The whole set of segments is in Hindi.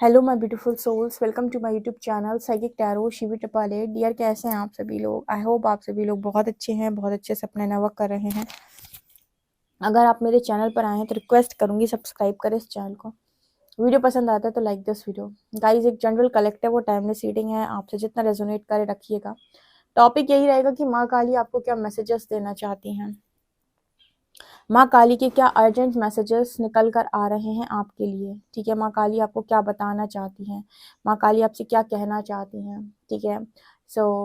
Hello my beautiful souls, welcome to my YouTube channel psychic tarot Shivi Tapale. Dear, कैसे हैं आप सभी लोग? आई होप आप सभी लोग बहुत अच्छे हैं, बहुत अच्छे से अपना वर्क कर रहे हैं। अगर आप मेरे चैनल पर आए हैं तो रिक्वेस्ट करूंगी सब्सक्राइब करें इस चैनल को। वीडियो पसंद आता है तो लाइक दिस वीडियो। गाइस, एक जनरल कलेक्टिव और टाइमलेस रीडिंग है, आपसे जितना रेजोनेट करे रखिएगा। टॉपिक यही रहेगा कि माँ काली आपको क्या मैसेजेस देना चाहती हैं। माँ काली के क्या अर्जेंट मैसेजेस निकल कर आ रहे हैं आपके लिए। ठीक है, माँ काली आपको क्या बताना चाहती हैं, माँ काली आपसे क्या कहना चाहती हैं। ठीक है,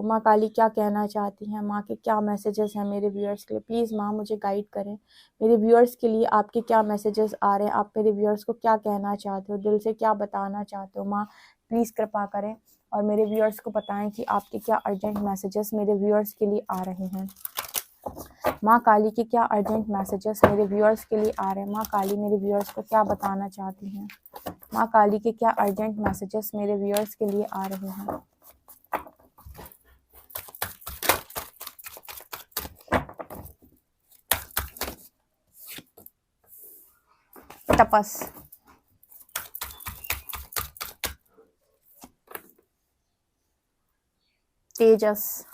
माँ काली क्या कहना चाहती हैं, माँ के क्या मैसेजेस हैं मेरे व्यूअर्स के लिए। प्लीज़ माँ मुझे गाइड करें। मेरे व्यूअर्स के लिए आपके क्या मैसेजेस आ रहे हैं, आप मेरे व्यूअर्स को क्या कहना चाहते हो, दिल से क्या बताना चाहते हो। माँ प्लीज़ कृपा करें और मेरे व्यूअर्स को बताएं कि आपके क्या अर्जेंट मैसेजेस मेरे व्यूअर्स के लिए आ रहे हैं। माँ काली के क्या अर्जेंट मैसेजेस मेरे व्यूअर्स के लिए आ रहे हैं। माँ काली मेरे व्यूअर्स को क्या बताना चाहती हैं। माँ काली के क्या अर्जेंट मैसेजेस मेरे व्यूअर्स के लिए आ रहे हैं। तपस, तेजस,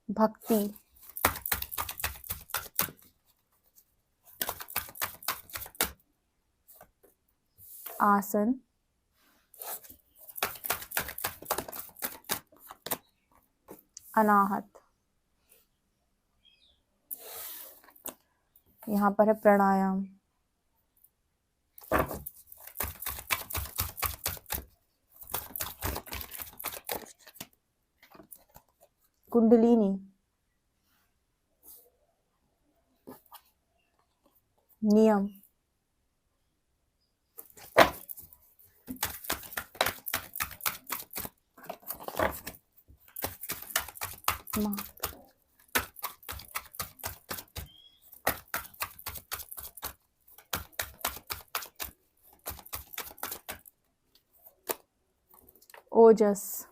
भक्ति, आसन, अनाहत। यहाँ पर है प्राणायाम, कुंडलिनी, नियम, माँ, ओजस,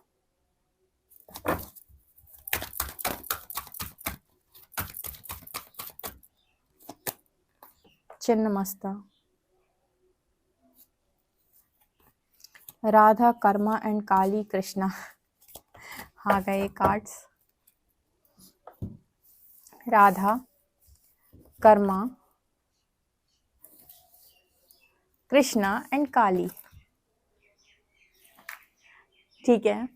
छिन्नमस्ता, राधा, कर्मा एंड काली कृष्णा। आ गए कार्ड्स। राधा, कर्मा, कृष्णा एंड काली। ठीक है,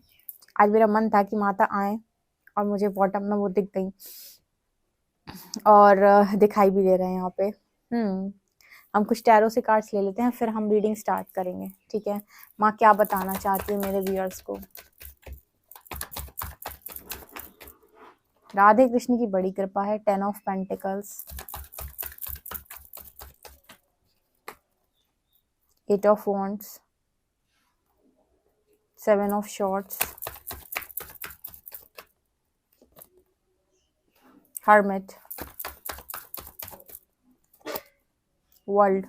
आज मेरा मन था कि माता आए और मुझे बॉटम में वो दिख गई और दिखाई भी दे रहे हैं यहाँ पे। हम कुछ टैरो से कार्ड्स ले लेते हैं, फिर हम रीडिंग स्टार्ट करेंगे। ठीक है, माँ क्या बताना चाहती है मेरे व्यूअर्स को। राधे कृष्ण की बड़ी कृपा है। 10 of pentacles, 8 of wands, 7 of shorts, hermit, world.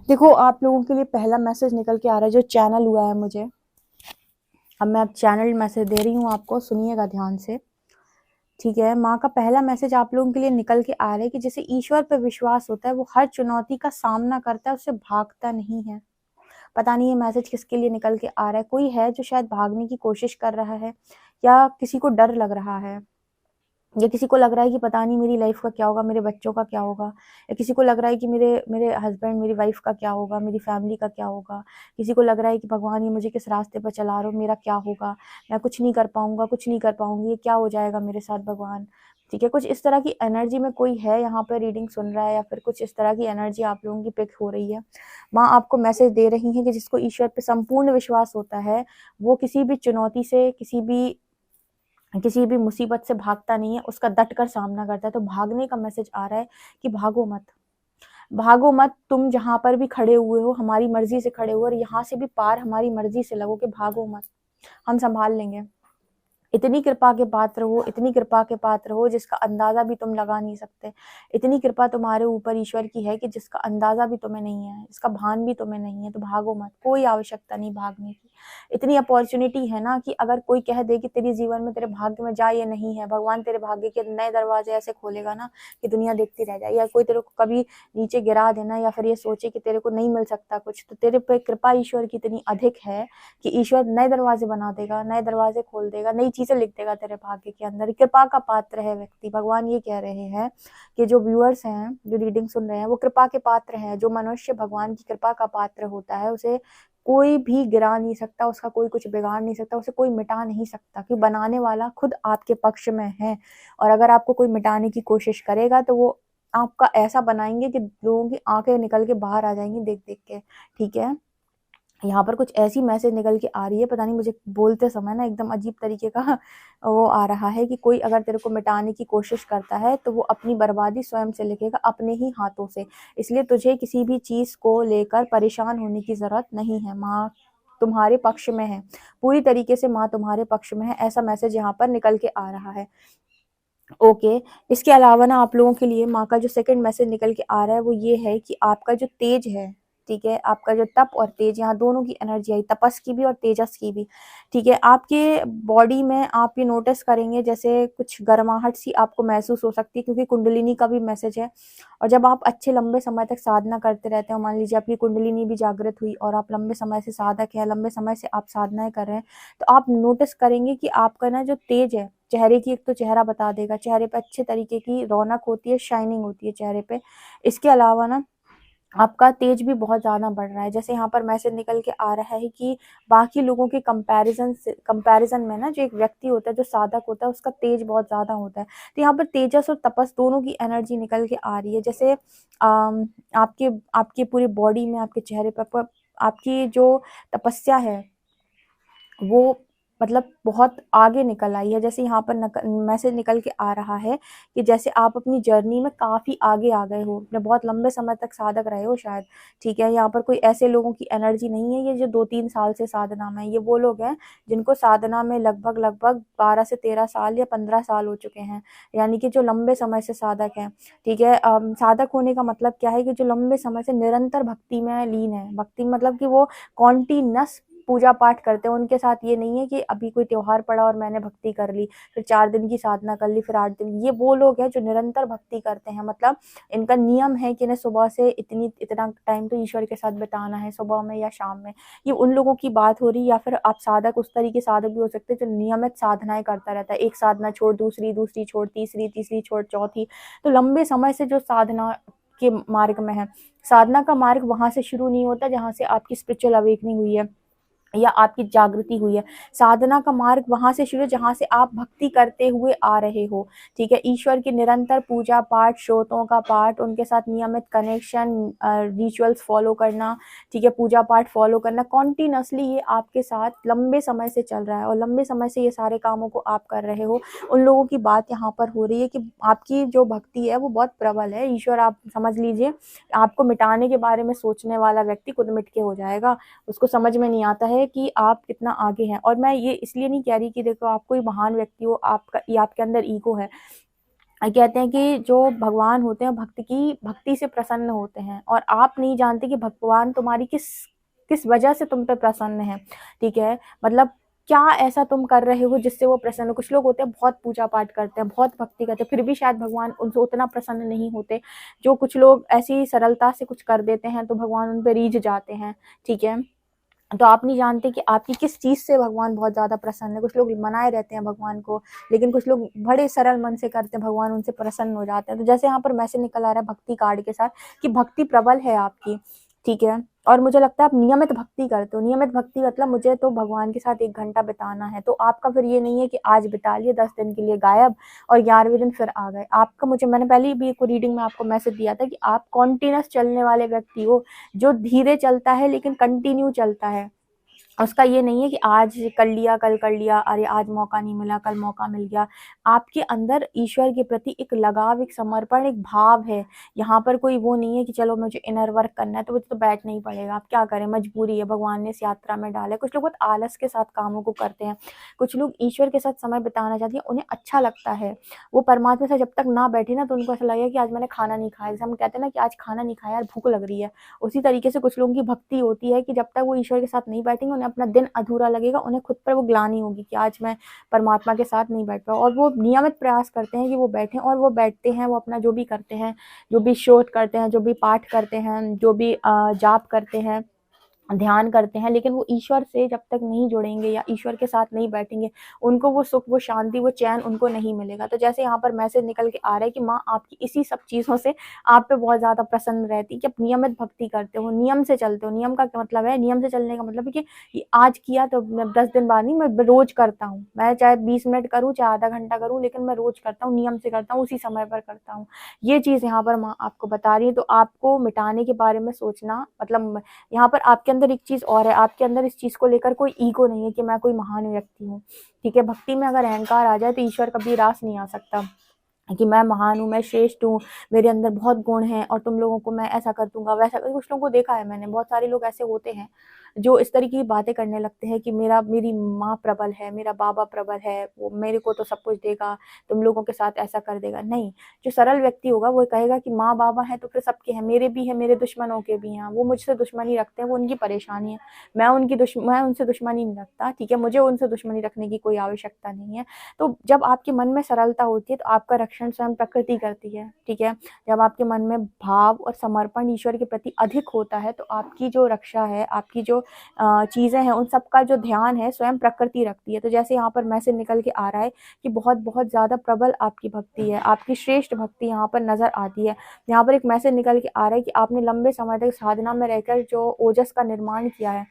देखो, आप लोगों के लिए पहला मैसेज निकल के आ रहा है जो चैनल हुआ है मुझे। अब मैं चैनल मैसेज दे रही हूँ आपको, सुनिएगा ध्यान से। ठीक है, माँ का पहला मैसेज आप लोगों के लिए निकल के आ रहा है कि जैसे ईश्वर पर विश्वास होता है, वो हर चुनौती का सामना करता है, उससे भागता नहीं है। पता नहीं ये मैसेज किसके लिए निकल के आ रहा है। कोई है जो शायद भागने की कोशिश कर रहा है, या किसी को डर लग रहा है, या किसी को लग रहा है कि पता नहीं मेरी लाइफ का क्या होगा, मेरे बच्चों का क्या होगा, या किसी को लग रहा है कि मेरे मेरे हस्बैंड मेरी वाइफ का क्या होगा, मेरी फैमिली का क्या होगा। किसी को लग रहा है कि भगवान ये मुझे किस रास्ते पर चला रहे हो, मेरा क्या होगा, मैं कुछ नहीं कर पाऊंगा, कुछ नहीं कर पाऊंगी, ये क्या हो जाएगा मेरे साथ भगवान। ठीक है, कुछ इस तरह की एनर्जी में कोई है यहाँ पर रीडिंग सुन रहा है, या फिर कुछ इस तरह की एनर्जी आप लोगों की पिक हो रही है। माँ आपको मैसेज दे रही है कि जिसको ईश्वर पे संपूर्ण विश्वास होता है, वो किसी भी चुनौती से, किसी भी मुसीबत से भागता नहीं है, उसका डट कर सामना करता है। तो भागने का मैसेज आ रहा है कि भागो मत, भागो मत। तुम जहां पर भी खड़े हुए हो, हमारी मर्जी से खड़े हुए, और यहाँ से भी पार हमारी मर्जी से लगो, कि भागो मत, हम संभाल लेंगे। इतनी कृपा के पात्र हो, इतनी कृपा के पात्र हो जिसका अंदाजा भी तुम लगा नहीं सकते। इतनी कृपा तुम्हारे ऊपर ईश्वर की है कि जिसका अंदाजा भी तुम्हें नहीं है, इसका भान भी तुम्हें नहीं है। तो भागो मत, कोई आवश्यकता नहीं भागने की। इतनी अपॉर्चुनिटी है ना कि अगर कोई कह दे कि तेरे जीवन में तेरे भाग्य में जा ये नहीं है, भगवान तेरे भाग्य के नए दरवाजे ऐसे खोलेगा ना कि दुनिया देखती रह जाए। या कोई तेरे को कभी नीचे गिरा देना या फिर ये सोचे कि तेरे को नहीं मिल सकता कुछ, तो तेरे पे कृपा ईश्वर की इतनी अधिक है कि ईश्वर नए दरवाजे बना देगा, नए दरवाजे खोल देगा, नई चीजें लिख देगा तेरे भाग्य के अंदर। कृपा का पात्र है व्यक्ति। भगवान ये कह रहे हैं कि जो व्यूअर्स हैं, जो रीडिंग सुन रहे हैं, वो कृपा के पात्र हैं। जो मनुष्य भगवान की कृपा का पात्र होता है उसे कोई भी गिरा नहीं सकता, उसका कोई कुछ बिगाड़ नहीं सकता, उसे कोई मिटा नहीं सकता, क्योंकि बनाने वाला खुद आपके पक्ष में है। और अगर आपको कोई मिटाने की कोशिश करेगा तो वो आपका ऐसा बनाएंगे कि लोगों की आंखें निकल के बाहर आ जाएंगी देख देख के। ठीक है, यहाँ पर कुछ ऐसी मैसेज निकल के आ रही है, पता नहीं मुझे बोलते समय ना एकदम अजीब तरीके का वो आ रहा है कि कोई अगर तेरे को मिटाने की कोशिश करता है तो वो अपनी बर्बादी स्वयं से लिखेगा, अपने ही हाथों से। इसलिए तुझे किसी भी चीज को लेकर परेशान होने की जरूरत नहीं है। माँ तुम्हारे पक्ष में है, पूरी तरीके से माँ तुम्हारे पक्ष में है, ऐसा मैसेज यहाँ पर निकल के आ रहा है। ओके, इसके अलावा ना आप लोगों के लिए माँ का जो सेकंड मैसेज निकल के आ रहा है वो ये है कि आपका जो तेज है, ठीक है, आपका जो तप और तेज, यहाँ दोनों की एनर्जी आई, तपस की भी और तेजस की भी। ठीक है, आपके बॉडी में आप ये नोटिस करेंगे जैसे कुछ गर्माहट सी आपको महसूस हो सकती है, क्योंकि कुंडलिनी का भी मैसेज है। और जब आप अच्छे लंबे समय तक साधना करते रहते हो, मान लीजिए आपकी कुंडलिनी भी जागृत हुई और आप लंबे समय से साधक है, लंबे समय से आप साधनाएं कर रहे हैं, तो आप नोटिस करेंगे कि आपका ना जो तेज है, चेहरे की, एक तो चेहरा बता देगा, चेहरे पे अच्छे तरीके की रौनक होती है, शाइनिंग होती है चेहरे पे। इसके अलावा ना आपका तेज भी बहुत ज़्यादा बढ़ रहा है। जैसे यहाँ पर मैसेज निकल के आ रहा है कि बाकी लोगों के कंपैरिजन में ना जो एक व्यक्ति होता है, जो साधक होता है, उसका तेज बहुत ज़्यादा होता है। तो यहाँ पर तेजस और तपस दोनों की एनर्जी निकल के आ रही है। जैसे आपके आपके पूरी बॉडी में, आपके चेहरे पर आपकी जो तपस्या है वो मतलब बहुत आगे निकल आई है। जैसे यहाँ पर मैसेज निकल के आ रहा है कि जैसे आप अपनी जर्नी में काफ़ी आगे आ गए हो, अपने बहुत लंबे समय तक साधक रहे हो शायद। ठीक है, यहाँ पर कोई ऐसे लोगों की एनर्जी नहीं है ये जो 2-3 साल से साधना में, ये वो लोग हैं जिनको साधना में लगभग 12 से 13 साल या 15 साल हो चुके हैं, यानी कि जो लंबे समय से साधक हैं। ठीक है, साधक होने का मतलब क्या है कि जो लंबे समय से निरंतर भक्ति में लीन है। भक्ति मतलब कि वो कॉन्टिन्यूअस पूजा पाठ करते हैं। उनके साथ ये नहीं है कि अभी कोई त्योहार पड़ा और मैंने भक्ति कर ली, फिर 4 दिन की साधना कर ली, फिर 8 दिन। ये वो लोग हैं जो निरंतर भक्ति करते हैं। मतलब इनका नियम है कि इन्हें सुबह से इतना टाइम तो ईश्वर के साथ बिताना है, सुबह में या शाम में। ये उन लोगों की बात हो रही है। या फिर आप साधक उस तरीके साधक भी हो सकते हैं जो नियमित साधनाएं करता रहता है, एक साधना छोड़ दूसरी, दूसरी छोड़ तीसरी, तीसरी छोड़ चौथी। तो लंबे समय से जो साधना के मार्ग में है, साधना का मार्ग वहां से शुरू नहीं होता जहां से आपकी स्पिरिचुअल अवेकनिंग हुई है या आपकी जागृति हुई है। साधना का मार्ग वहां से शुरू जहां से आप भक्ति करते हुए आ रहे हो। ठीक है, ईश्वर की निरंतर पूजा पाठ, श्रोतों का पाठ, उनके साथ नियमित कनेक्शन, रिचुअल्स फॉलो करना। ठीक है, पूजा पाठ फॉलो करना कॉन्टिन्यूसली, ये आपके साथ लंबे समय से चल रहा है और लंबे समय से ये सारे कामों को आप कर रहे हो। उन लोगों की बात यहाँ पर हो रही है कि आपकी जो भक्ति है वो बहुत प्रबल है। ईश्वर, आप समझ लीजिए, आपको मिटाने के बारे में सोचने वाला व्यक्ति खुद मिट के हो जाएगा। उसको समझ में नहीं आता है कि आप कितना आगे हैं। और मैं ये इसलिए नहीं कह रही कि देखो आप कोई महान व्यक्ति हो, आपका ये आपके अंदर ईगो है। कहते हैं कि जो भगवान होते हैं भक्ति से प्रसन्न होते हैं, और आप नहीं जानते कि भगवान तुम्हारी किस किस वजह से तुम पे प्रसन्न है। ठीक है, मतलब क्या ऐसा तुम कर रहे हो जिससे वो प्रसन्न हो। कुछ लोग होते हैं बहुत पूजा पाठ करते हैं, बहुत भक्ति करते हैं, फिर भी शायद भगवान उनसे उतना प्रसन्न नहीं होते। जो कुछ लोग ऐसी सरलता से कुछ कर देते हैं तो भगवान उन पे रीझ जाते हैं। ठीक है, तो आप नहीं जानते कि आपकी किस चीज़ से भगवान बहुत ज़्यादा प्रसन्न है। कुछ लोग मनाए रहते हैं भगवान को, लेकिन कुछ लोग बड़े सरल मन से करते हैं, भगवान उनसे प्रसन्न हो जाते हैं। तो जैसे यहाँ पर मैसेज निकल आ रहा है भक्ति कार्ड के साथ कि भक्ति प्रबल है आपकी। ठीक है, और मुझे लगता है आप नियमित भक्ति करते हो। नियमित भक्ति मतलब मुझे तो भगवान के साथ 1 घंटा बिताना है, तो आपका फिर ये नहीं है कि आज बिता लिए 10 दिन के लिए गायब और 11वें दिन फिर आ गए। आपका, मुझे मैंने पहले भी एक रीडिंग में आपको मैसेज दिया था कि आप कॉन्टिन्यूस चलने वाले व्यक्ति हो, जो धीरे चलता है लेकिन कंटिन्यू चलता है। उसका ये नहीं है कि आज कर लिया कल कर लिया, अरे आज मौका नहीं मिला कल मौका मिल गया। आपके अंदर ईश्वर के प्रति एक लगाव, एक समर्पण, एक भाव है। यहाँ पर कोई वो नहीं है कि चलो मुझे इनर वर्क करना है तो मुझे तो बैठ नहीं पड़ेगा, आप क्या करें, मजबूरी है, भगवान ने इस यात्रा में डाला है। कुछ लोग बहुत आलस के साथ कामों को करते हैं। कुछ लोग ईश्वर के साथ समय बिताना चाहते हैं, उन्हें अच्छा लगता है। वो परमात्मा से जब तक ना बैठे ना तो उनको ऐसा लगेगा कि आज मैंने खाना नहीं खाया। जैसे हम कहते हैं ना कि आज खाना नहीं खाया यार, भूख लग रही है। उसी तरीके से कुछ लोगों की भक्ति होती है कि जब तक वो ईश्वर के साथ नहीं बैठेंगे उन्हें अपना दिन अधूरा लगेगा, उन्हें खुद पर वो ग्लानि होगी कि आज मैं परमात्मा के साथ नहीं बैठ पाया। और वो नियमित प्रयास करते हैं कि वो बैठें, और वो बैठते हैं, वो अपना जो भी करते हैं, जो भी शोध करते हैं, जो भी पाठ करते हैं, जो भी जाप करते हैं, ध्यान करते हैं, लेकिन वो ईश्वर से जब तक नहीं जुड़ेंगे या ईश्वर के साथ नहीं बैठेंगे, उनको वो सुख, वो शांति, वो चैन उनको नहीं मिलेगा। तो जैसे यहाँ पर मैसेज निकल के आ रहा है कि माँ आपकी इसी सब चीज़ों से आप पे बहुत ज़्यादा प्रसन्न रहती है कि आप नियमित भक्ति करते हो, नियम से चलते हो। नियम का क्या मतलब है? नियम से चलने का मतलब है कि आज किया तो 10 दिन बाद नहीं, मैं रोज करता हूँ। मैं चाहे 20 मिनट करूँ, चाहे आधा घंटा करूँ, लेकिन मैं रोज करता हूँ, नियम से करता हूँ, उसी समय पर करता हूँ। ये चीज़ यहाँ पर माँ आपको बता रही है। तो आपको मिटाने के बारे में सोचना, मतलब यहाँ पर आपके अंदर एक चीज़ और है, आपके अंदर इस चीज़ को लेकर कोई ईगो नहीं है कि मैं कोई महान व्यक्ति हूँ, ठीक है। भक्ति में अगर अहंकार आ जाए तो ईश्वर कभी रास नहीं आ सकता कि मैं महान हूँ, मैं श्रेष्ठ हूँ, मेरे अंदर बहुत गुण हैं और तुम लोगों को मैं ऐसा कर दूंगा, वैसा। कुछ लोगों को देखा है मैंने, बहुत सारे लोग ऐसे होते हैं जो इस तरीके की बातें करने लगते हैं कि मेरी माँ प्रबल है, मेरा बाबा प्रबल है, वो मेरे को तो सब कुछ देगा, तुम लोगों के साथ ऐसा कर देगा। नहीं, जो सरल व्यक्ति होगा वो कहेगा कि माँ बाबा है तो फिर सबके हैं, मेरे भी है, मेरे दुश्मनों के भी हैं, वो मुझसे दुश्मनी रखते हैं, वो उनकी परेशानी है, मैं उनसे दुश्मनी नहीं रखता, ठीक है, मुझे उनसे दुश्मनी रखने की कोई आवश्यकता नहीं है। तो जब आपके मन में सरलता होती है तो आपका रक्षण स्वयं प्रकृति करती है, ठीक है। जब आपके मन में भाव और समर्पण ईश्वर के प्रति अधिक होता है तो आपकी जो रक्षा है, आपकी जो चीज़ें हैं, उन सब का जो ध्यान है स्वयं प्रकृति रखती है। तो जैसे यहाँ पर मैसेज निकल के आ रहा है कि बहुत बहुत ज़्यादा प्रबल आपकी भक्ति है, आपकी श्रेष्ठ भक्ति यहाँ पर नज़र आती है। यहाँ पर एक मैसेज निकल के आ रहा है कि आपने लंबे समय तक साधना में रहकर जो ओजस का निर्माण किया है,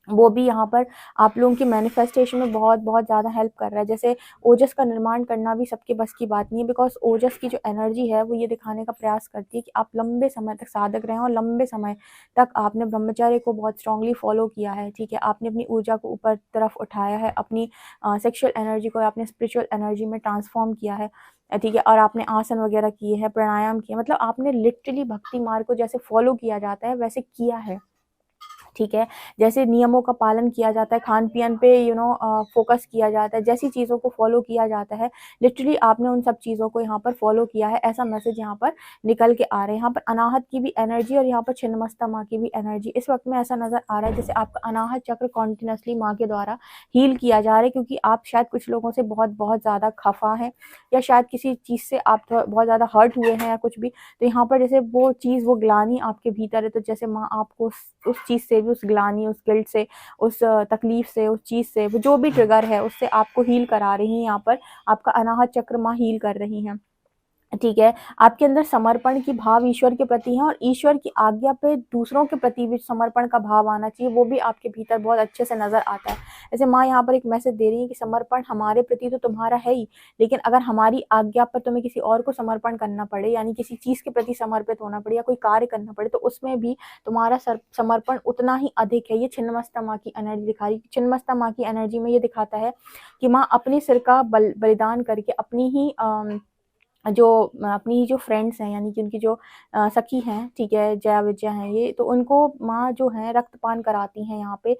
वो भी यहाँ पर आप लोगों की मैनिफेस्टेशन में बहुत बहुत ज़्यादा हेल्प कर रहा है। जैसे ओजस का निर्माण करना भी सबके बस की बात नहीं है, बिकॉज ओजस की जो एनर्जी है वो ये दिखाने का प्रयास करती है कि आप लंबे समय तक साधक रहें और लंबे समय तक आपने ब्रह्मचर्य को बहुत स्ट्रांगली फॉलो किया है, ठीक है। आपने अपनी ऊर्जा को ऊपर तरफ उठाया है, अपनी सेक्शुअल एनर्जी को आपने स्पिरिचुअल एनर्जी में ट्रांसफॉर्म किया है, ठीक है। और आपने आसन वगैरह किए हैं, प्राणायाम किया, मतलब आपने लिटरली भक्ति मार्ग को जैसे फॉलो किया जाता है वैसे किया है, ठीक है। जैसे नियमों का पालन किया जाता है, खान पियन पे फोकस किया जाता है, जैसी चीज़ों को फॉलो किया जाता है, लिटरली आपने उन सब चीज़ों को यहाँ पर फॉलो किया है, ऐसा मैसेज यहाँ पर निकल के आ रहा है। यहाँ पर अनाहत की भी एनर्जी और यहाँ पर छिन्नमस्ता माँ की भी एनर्जी इस वक्त में ऐसा नजर आ रहा है जैसे आपका अनाहत चक्र कॉन्टिन्यूसली माँ के द्वारा हील किया जा रहा है, क्योंकि आप शायद कुछ लोगों से बहुत बहुत ज़्यादा खफा है, या शायद किसी चीज़ से आप बहुत ज़्यादा हर्ट हुए हैं या कुछ भी। तो यहाँ पर जैसे वो चीज़, वो ग्लानी आपके भीतर है, तो जैसे माँ आपको उस चीज़ से भी, उस ग्लानी, उस गिल्ट से, उस तकलीफ से, उस चीज़ से, वो जो भी ट्रिगर है उससे आपको हील करा रही हैं। यहाँ पर आपका अनाहत चक्र माँ हील कर रही हैं, ठीक है। आपके अंदर समर्पण की भाव ईश्वर के प्रति है और ईश्वर की आज्ञा पे दूसरों के प्रति भी समर्पण का भाव आना चाहिए, वो भी आपके भीतर बहुत अच्छे से नजर आता है। जैसे माँ यहाँ पर एक मैसेज दे रही है कि समर्पण हमारे प्रति तो तुम्हारा है ही, लेकिन अगर हमारी आज्ञा पर तुम्हें किसी और को समर्पण करना पड़े, यानी किसी चीज के प्रति समर्पित होना पड़े या कोई कार्य करना पड़े, तो उसमें भी तुम्हारा समर्पण उतना ही अधिक है। ये छिन्नमस्ता माँ की एनर्जी दिखा रही है। छिन्नमस्ता माँ की एनर्जी में ये दिखाता है कि माँ अपने सिर का बलिदान करके अपनी ही जो फ्रेंड्स हैं, यानी कि उनकी जो सखी हैं, ठीक है, जया विजया हैं, ये तो उनको माँ जो है रक्तपान कराती हैं यहाँ पे,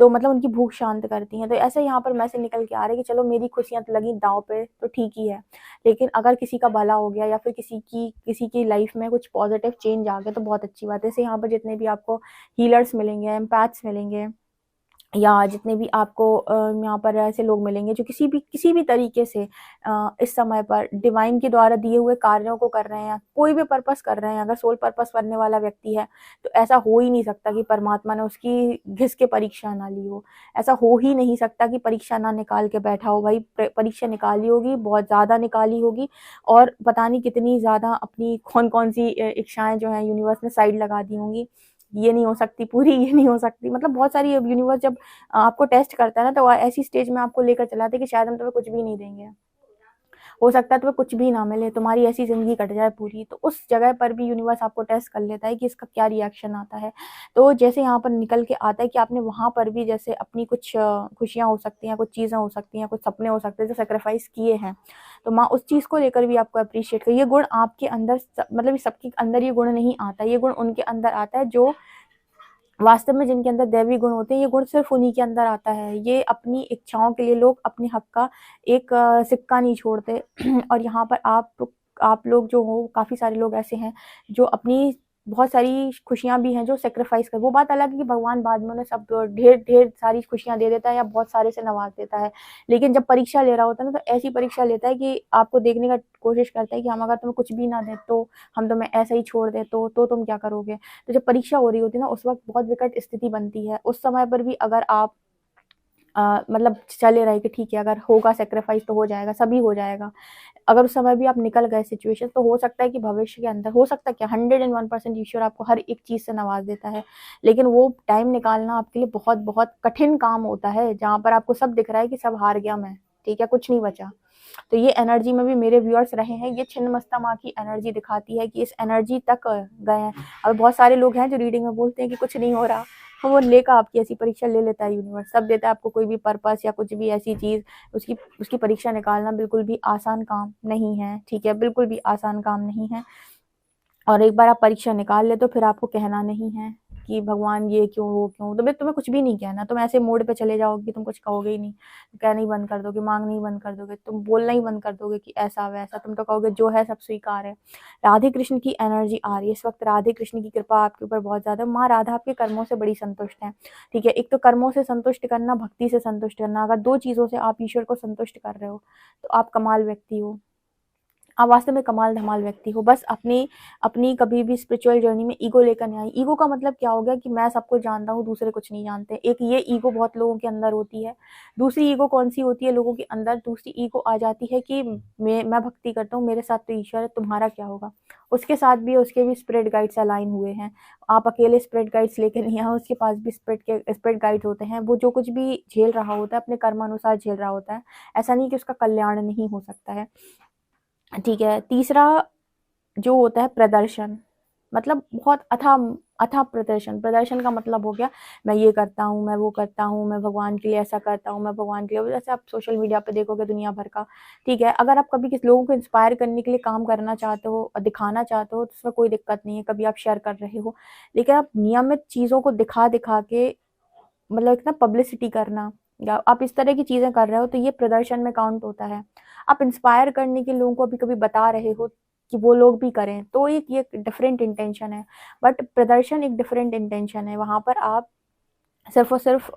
तो मतलब उनकी भूख शांत करती हैं। तो ऐसे यहाँ पर मैसेज निकल के आ रहा है कि चलो मेरी खुशियाँ तो लगी दांव पे तो ठीक ही है, लेकिन अगर किसी का भला हो गया या फिर किसी की लाइफ में कुछ पॉजिटिव चेंज आ गया तो बहुत अच्छी बात है। जैसे यहाँ पर जितने भी आपको हीलर्स मिलेंगे, एम्पैथ्स मिलेंगे, या जितने भी आपको यहाँ पर ऐसे लोग मिलेंगे जो किसी भी तरीके से इस समय पर डिवाइन के द्वारा दिए हुए कार्यों को कर रहे हैं, कोई भी पर्पस कर रहे हैं, अगर सोल पर्पस करने वाला व्यक्ति है तो ऐसा हो ही नहीं सकता कि परमात्मा ने उसकी घिस के परीक्षा ना ली हो। ऐसा हो ही नहीं सकता कि परीक्षा ना निकाल के बैठा हो। भाई परीक्षा निकाली होगी, बहुत ज़्यादा निकाली होगी, और पता नहीं कितनी ज़्यादा अपनी कौन कौन सी इच्छाएं जो है यूनिवर्स ने साइड लगा दी होंगी, ये नहीं हो सकती पूरी, ये नहीं हो सकती, मतलब बहुत सारी यूनिवर्स जब आपको टेस्ट करता है ना, तो ऐसी स्टेज में आपको लेकर चलाते कि शायद हम तुम्हें कुछ भी नहीं देंगे, हो सकता है तुम्हें कुछ भी ना मिले, तुम्हारी ऐसी जिंदगी कट जाए पूरी। तो उस जगह पर भी यूनिवर्स आपको टेस्ट कर लेता है कि इसका क्या रिएक्शन आता है। तो जैसे यहाँ पर निकल के आता है कि आपने वहां पर भी जैसे अपनी कुछ खुशियां हो सकती हैं, कुछ चीजें हो सकती हैं, कुछ सपने हो सकते हैं जो सेक्रीफाइस किए हैं, तो माँ उस चीज को लेकर भी आपको अप्रिशिएट कर। ये गुण आपके अंदर, मतलब सबके अंदर ये गुण नहीं आता, ये गुण उनके अंदर आता है जो वास्तव में, जिनके अंदर दैवी गुण होते हैं। ये गुण सिर्फ उन्हीं के अंदर आता है। ये अपनी इच्छाओं के लिए लोग अपने हक का एक सिक्का नहीं छोड़ते और यहाँ पर आप लोग जो हो, काफी सारे लोग ऐसे हैं जो अपनी बहुत सारी खुशियाँ भी हैं जो सैक्रिफाइस कर, वो बात अलग है कि भगवान बाद में उन्हें सब ढेर सारी खुशियाँ दे देता है या बहुत सारे से नवाज देता है। लेकिन जब परीक्षा ले रहा होता है ना, तो ऐसी परीक्षा लेता है कि आपको देखने का कोशिश करता है कि हम अगर तुम्हें कुछ भी ना दें तो, हम तुम्हें ऐसा ही छोड़ दें तो तुम क्या करोगे। तो जब परीक्षा हो रही होती है ना, उस वक्त बहुत विकट स्थिति बनती है। उस समय पर भी अगर आप मतलब चले रहे कि ठीक है, अगर होगा सेक्रीफाइस तो हो जाएगा, सभी हो जाएगा। अगर उस समय भी आप निकल गए सिचुएशन, तो हो सकता है कि भविष्य के अंदर, हो सकता है क्या, 101% ईश्वर आपको हर एक चीज़ से नवाज देता है। लेकिन वो टाइम निकालना आपके लिए बहुत बहुत कठिन काम होता है, जहाँ पर आपको सब दिख रहा है कि सब हार गया मैं, ठीक है, कुछ नहीं बचा। तो ये एनर्जी में भी मेरे व्यूअर्स रहे हैं। ये छिन्नमस्ता माँ की एनर्जी दिखाती है कि इस एनर्जी तक गए हैं। और बहुत सारे लोग हैं जो रीडिंग में बोलते हैं कि कुछ नहीं हो रहा, तो वो लेकर आपकी ऐसी परीक्षा ले लेता है यूनिवर्स, सब देता है आपको, कोई भी पर्पस या कुछ भी ऐसी चीज़, उसकी उसकी परीक्षा निकालना बिल्कुल भी आसान काम नहीं है, ठीक है, बिल्कुल भी आसान काम नहीं है। और एक बार आप परीक्षा निकाल ले तो फिर आपको कहना नहीं है कि भगवान ये क्यों, वो क्यों। तो तुम्हें कुछ भी नहीं कहना, तुम ऐसे मोड पे चले जाओगे कि तुम कुछ कहोगे ही नहीं, कहना ही बंद कर दोगे, मांगना ही बंद कर दोगे, तुम बोलना ही बंद कर दोगे कि ऐसा वैसा। तुम तो कहोगे जो है सब स्वीकार है। राधे कृष्ण की एनर्जी आ रही है इस वक्त, राधे कृष्ण की कृपा आपके ऊपर बहुत ज़्यादा। माँ राधा आपके कर्मों से बड़ी संतुष्ट है, ठीक है। एक तो कर्मों से संतुष्ट करना, भक्ति से संतुष्ट करना, अगर दो चीज़ों से आप ईश्वर को संतुष्ट कर रहे हो तो आप कमाल व्यक्ति हो, आप वास्तव में कमाल धमाल व्यक्ति हो। बस अपनी अपनी कभी भी स्पिरिचुअल जर्नी में ईगो लेकर नहीं आई। ईगो का मतलब क्या हो गया कि मैं सब कुछ जानता हूँ, दूसरे कुछ नहीं जानते। एक ये ईगो बहुत लोगों के अंदर होती है। दूसरी ईगो कौन सी होती है लोगों के अंदर? दूसरी ईगो आ जाती है कि मैं भक्ति करता हूँ, मेरे साथ तो ईश्वर है, तुम्हारा क्या होगा। उसके साथ भी उसके भी स्पिरिट गाइड्स अलाइन हुए हैं। आप अकेले स्पिरिट गाइड्स लेकर नहीं आओ, उसके पास भी स्पिरिट गाइड होते हैं। वो जो कुछ भी झेल रहा होता है अपने कर्म अनुसार झेल रहा होता है। ऐसा नहीं कि उसका कल्याण नहीं हो सकता है, ठीक है। तीसरा जो होता है प्रदर्शन, मतलब बहुत अथा प्रदर्शन। प्रदर्शन का मतलब हो गया मैं ये करता हूँ, मैं वो करता हूँ, मैं भगवान के लिए ऐसा करता हूँ, मैं भगवान के लिए, जैसे आप सोशल मीडिया पे देखोगे दुनिया भर का, ठीक है। अगर आप कभी किसी लोगों को इंस्पायर करने के लिए काम करना चाहते हो और दिखाना चाहते हो तो उसमें कोई दिक्कत नहीं है, कभी आप शेयर कर रहे हो। लेकिन आप नियमित चीज़ों को दिखा दिखा के, मतलब इतना पब्लिसिटी करना, या आप इस तरह की चीज़ें कर रहे हो, तो ये प्रदर्शन में काउंट होता है। आप इंस्पायर करने के लोगों को अभी कभी बता रहे हो कि वो लोग भी करें, तो एक ये डिफरेंट इंटेंशन है। बट प्रदर्शन एक डिफरेंट इंटेंशन है, वहाँ पर आप सिर्फ और सिर्फ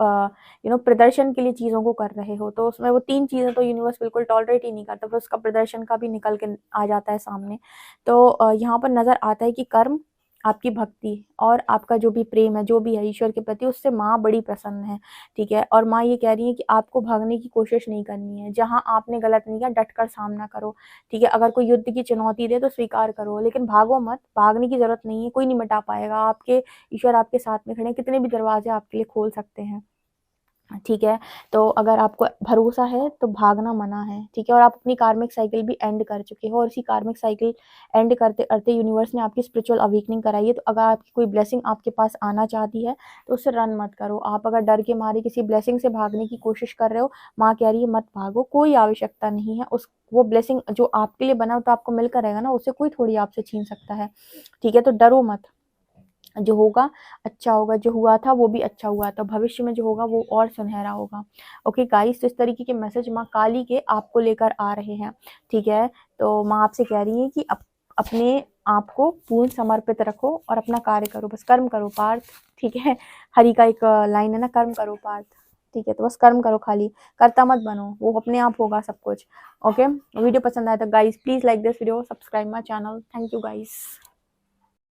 प्रदर्शन के लिए चीज़ों को कर रहे हो, तो उसमें वो 3 चीज़ें तो यूनिवर्स बिल्कुल टॉलरेट ही नहीं करता, फिर उसका प्रदर्शन का भी निकल के आ जाता है सामने। तो यहाँ पर नज़र आता है कि कर्म, आपकी भक्ति और आपका जो भी प्रेम है, जो भी है ईश्वर के प्रति, उससे माँ बड़ी प्रसन्न है, ठीक है। और माँ ये कह रही है कि आपको भागने की कोशिश नहीं करनी है, जहाँ आपने गलत नहीं किया डट कर सामना करो, ठीक है। अगर कोई युद्ध की चुनौती दे तो स्वीकार करो, लेकिन भागो मत, भागने की ज़रूरत नहीं है, कोई नहीं मिटा पाएगा। आपके ईश्वर आपके साथ में खड़े हैं, कितने भी दरवाजे आपके लिए खोल सकते हैं, ठीक है। तो अगर आपको भरोसा है तो भागना मना है, ठीक है। और आप अपनी कार्मिक साइकिल भी एंड कर चुके हो, और इसी कार्मिक साइकिल एंड करते करते यूनिवर्स ने आपकी स्पिरिचुअल अवेकनिंग कराई है। तो अगर आपकी कोई ब्लेसिंग आपके पास आना चाहती है तो उससे रन मत करो। आप अगर डर के मारे किसी ब्लेसिंग से भागने की कोशिश कर रहे हो, माँ कह रही है मत भागो, कोई आवश्यकता नहीं है। उस वो ब्लेसिंग जो आपके लिए बना हो तो आपको मिलकर रहेगा ना, उससे कोई थोड़ी आपसे छीन सकता है, ठीक है। तो डरो मत, जो होगा अच्छा होगा, जो हुआ था वो भी अच्छा हुआ था, भविष्य में जो होगा वो और सुनहरा होगा। ओके गाइस, तो इस तरीके के मैसेज माँ काली के आपको लेकर आ रहे हैं, ठीक है। तो माँ आपसे कह रही है कि अपने आप को पूर्ण समर्पित रखो और अपना कार्य करो, बस कर्म करो पार्थ, ठीक है। हरि का एक लाइन है ना, कर्म करो पार्थ, ठीक है। तो बस कर्म करो, खाली करता मत बनो, वो अपने आप होगा सब कुछ। ओके, वीडियो पसंद आया तो guys please like this video, subscribe my channel. Thank you guys.